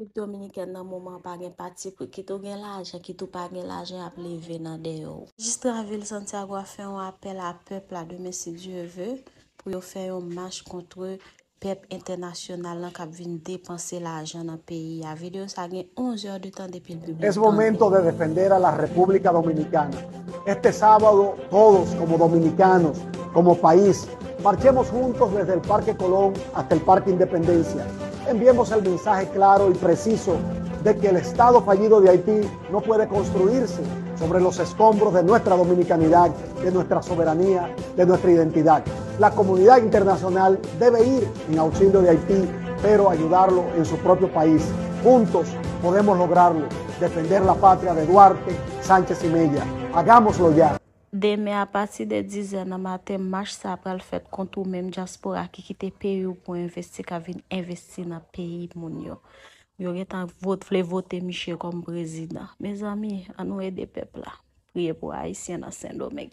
République Dominicaine nan moment pa gen parti qui tou gen l'argent, qui tou pa gen l'argent ap leve nan deyo. Magistrat ville Santiago a fait un appel à peuple là demain si Dieu veut pour yo faire une marche contre peuple international nan k'ap vinn dépenser l'argent dans pays. La vidéo ça gen 11 heures de temps depuis le public. Es momento de defender a la República Dominicana. Este sábado todos como dominicanos, como país, marchemos juntos desde el Parque Colón hasta el Parque Independencia. Enviemos el mensaje claro y preciso de que el Estado fallido de Haití no puede construirse sobre los escombros de nuestra dominicanidad, de nuestra soberanía, de nuestra identidad. La comunidad internacional debe ir en auxilio de Haití, pero ayudarlo en su propio país. Juntos podemos lograrlo, defender la patria de Duarte, Sánchez y Mella. Hagámoslo ya. Demain à partir de 10h dans matin, marche ça pral fait contre ou même diaspora qui quitte pays pour investir ka vinn investir dans pays moun yo. Yo getan voter Michel comme président. Mes amis, à nous aider peuple là. Priez pour Haïtien dans Saint-Domingue.